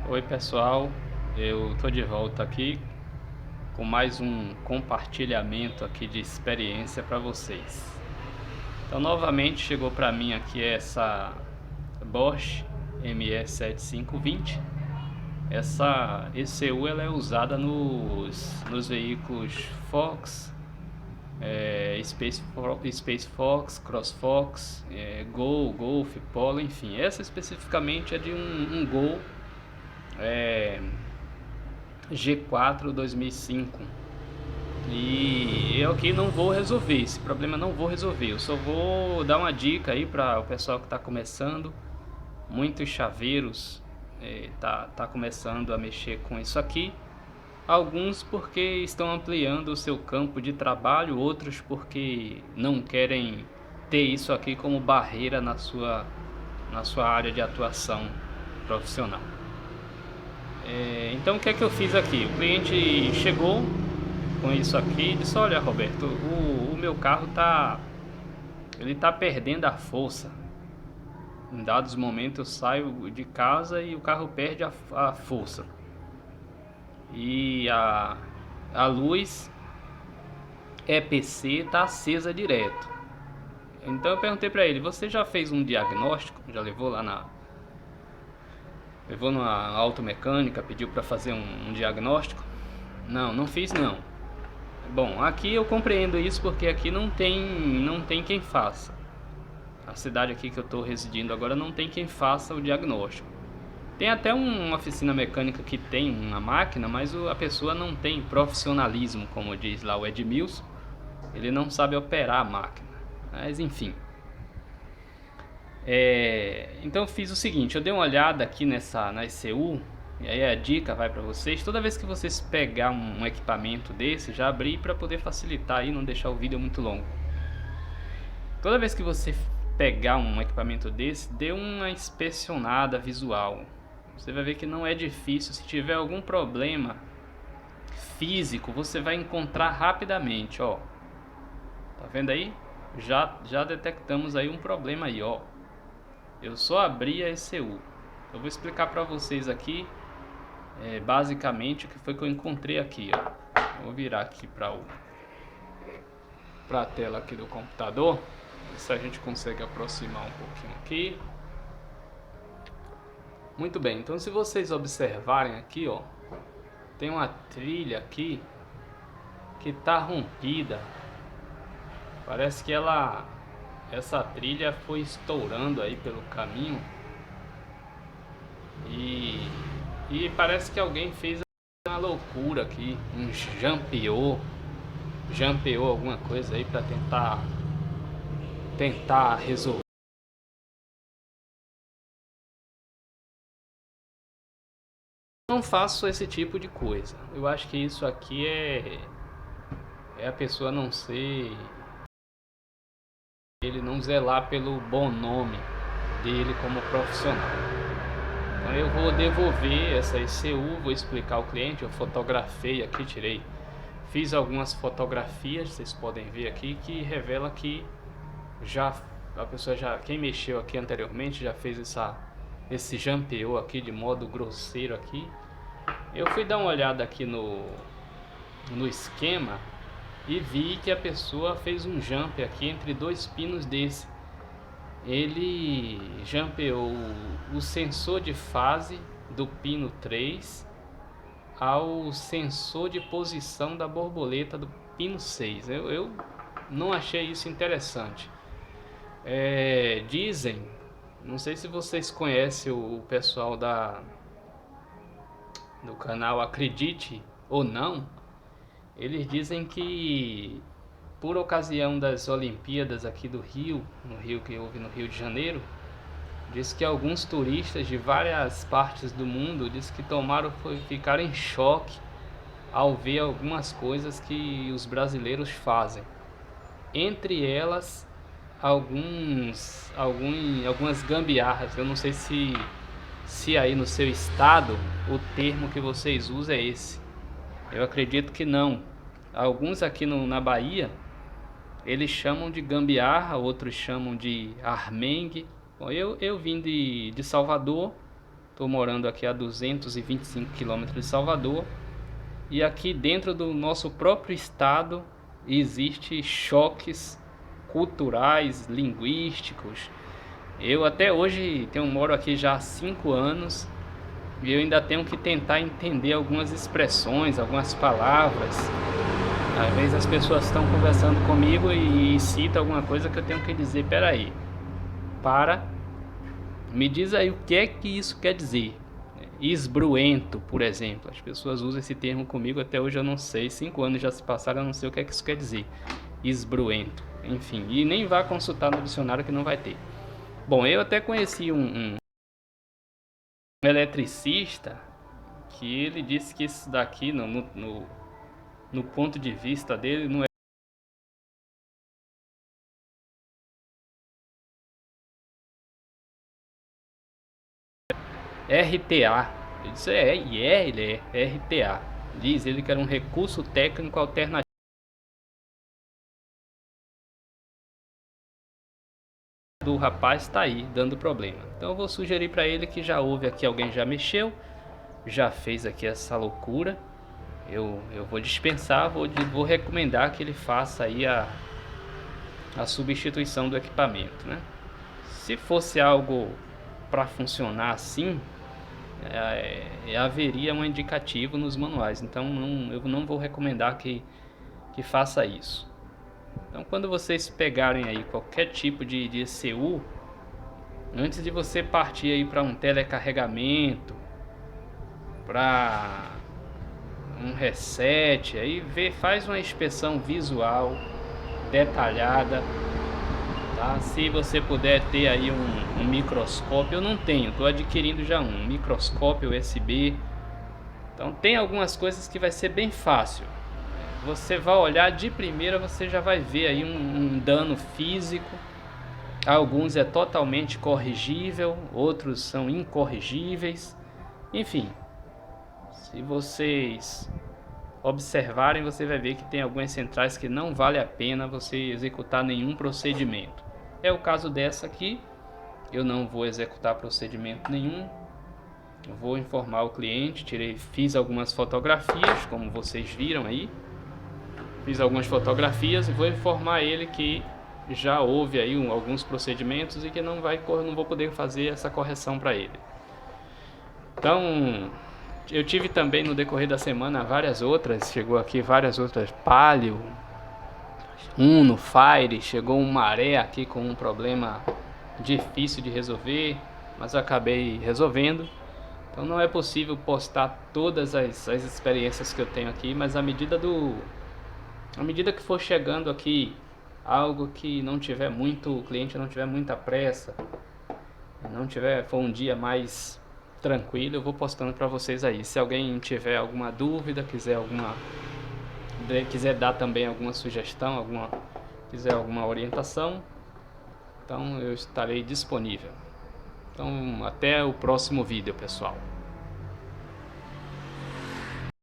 Oi pessoal, eu tô de volta aqui com mais um compartilhamento aqui de experiência para vocês. Então novamente chegou para mim aqui essa Bosch ME7520. Essa ECU ela é usada nos veículos Fox, Space Fox, Cross Fox, Gol, Golf, Polo, enfim. Essa especificamente é de um Gol G4 2005. E eu aqui não vou resolver esse problema, não vou resolver. Eu só vou dar uma dica aí para o pessoal que está começando. Muitos chaveiros tá começando a mexer com isso aqui. Alguns porque estão ampliando o seu campo de trabalho, outros porque não querem ter isso aqui como barreira na sua área de atuação profissional. Então o que é que eu fiz aqui? O cliente chegou com isso aqui e disse: olha, Roberto, o meu carro ele tá perdendo a força. Em dados momentos eu saio de casa e o carro perde a força. E a luz EPC tá acesa direto. Então eu perguntei para ele: você já fez um diagnóstico? Já levou numa automecânica, pediu para fazer um diagnóstico? Não, não fiz não. Bom, aqui eu compreendo isso porque aqui não tem quem faça. A cidade aqui que eu estou residindo agora não tem quem faça o diagnóstico. Tem até uma oficina mecânica que tem uma máquina, mas a pessoa não tem profissionalismo, como diz lá o Edmilson. Ele não sabe operar a máquina. Mas enfim. Então eu fiz o seguinte, eu dei uma olhada aqui na ECU, e aí a dica vai para vocês. Toda vez que vocês pegar um equipamento desse, já abri para poder facilitar e não deixar o vídeo muito longo. Toda vez que você pegar um equipamento desse, dê uma inspecionada visual. Você vai ver que não é difícil. Se tiver algum problema físico, você vai encontrar rapidamente, ó. Tá vendo aí? Já detectamos aí um problema aí, ó. Eu só abri a ECU. Eu vou explicar para vocês aqui, basicamente, o que foi que eu encontrei aqui, ó. Vou virar aqui para a tela aqui do computador. Ver se a gente consegue aproximar um pouquinho aqui. Muito bem, então se vocês observarem aqui, ó, tem uma trilha aqui que tá rompida. Parece que essa trilha foi estourando aí pelo caminho e parece que alguém fez uma loucura aqui, um jampeou alguma coisa aí para tentar resolver. Não faço esse tipo de coisa. Eu acho que isso aqui é a pessoa não ser, ele não zelar pelo bom nome dele como profissional. Então eu vou devolver essa ECU, vou explicar ao cliente. Eu fotografei aqui, fiz algumas fotografias, vocês podem ver aqui, que revela que a pessoa quem mexeu aqui anteriormente já fez esse jampeou aqui de modo grosseiro aqui. Eu fui dar uma olhada aqui no esquema e vi que a pessoa fez um jump aqui entre dois pinos desse. Ele jampeou o sensor de fase do pino 3 ao sensor de posição da borboleta do pino 6. Eu não achei isso interessante. Dizem, não sei se vocês conhecem o pessoal do canal Acredite ou Não, eles dizem que por ocasião das Olimpíadas aqui do Rio, no Rio que houve no Rio de Janeiro, diz que alguns turistas de várias partes do mundo ficaram em choque ao ver algumas coisas que os brasileiros fazem. Entre elas, algumas gambiarras. Eu não sei se aí no seu estado o termo que vocês usam é esse. Eu acredito que não. Alguns aqui na Bahia, eles chamam de outros chamam de armengue. Bom, eu vim de Salvador Estou morando aqui a 225 quilômetros de Salvador. E aqui dentro do nosso próprio estado existem choques culturais, linguísticos. Eu até hoje moro aqui já há 5 anos e eu ainda tenho que tentar entender algumas expressões, algumas palavras. Às vezes as pessoas estão conversando comigo e citam alguma coisa que eu tenho que dizer, peraí, me diz aí o que é que isso quer dizer. Esbruento, por exemplo. As pessoas usam esse termo comigo, até hoje eu não sei. 5 anos já se passaram, eu não sei o que é que isso quer dizer. Esbruento, enfim. E nem vá consultar no dicionário que não vai ter. Bom, eu até conheci um eletricista que ele disse que isso daqui, no ponto de vista dele, não é RTA. Ele disse, ele é RTA. Diz ele que era um recurso técnico alternativo. Do rapaz está aí dando problema. Então eu vou sugerir para ele que já houve aqui, alguém já mexeu, já fez aqui essa loucura. Eu vou dispensar, vou recomendar que ele faça aí a substituição do equipamento, né? Se fosse algo para funcionar assim, haveria um indicativo nos manuais. Então eu não vou recomendar que faça isso. Então quando vocês pegarem aí qualquer tipo de ECU, antes de você partir aí para um telecarregamento, para um reset, aí faz uma inspeção visual detalhada, tá? Se você puder ter aí um microscópio, eu não tenho, estou adquirindo já um microscópio USB. Então tem algumas coisas que vai ser bem fácil. Você vai olhar de primeira, você já vai ver aí um dano físico. Alguns é totalmente corrigível, outros são incorrigíveis. Enfim, se vocês observarem, você vai ver que tem algumas centrais que não vale a pena você executar nenhum procedimento. É o caso dessa aqui. Eu não vou executar procedimento nenhum. Eu vou informar o cliente. Fiz algumas fotografias, como vocês viram aí. Fiz algumas fotografias e vou informar ele que já houve aí alguns procedimentos e que não vou poder fazer essa correção para ele. Então, eu tive também no decorrer da semana chegou aqui várias outras, Palio, Uno, Fire, chegou um Maré aqui com um problema difícil de resolver, mas eu acabei resolvendo. Então não é possível postar todas as experiências que eu tenho aqui, mas à medida que for chegando aqui algo que não tiver muito, o cliente não tiver muita pressa, for um dia mais tranquilo, eu vou postando para vocês aí. Se alguém tiver alguma dúvida, quiser dar também alguma sugestão, quiser alguma orientação, então eu estarei disponível. Então até o próximo vídeo, pessoal.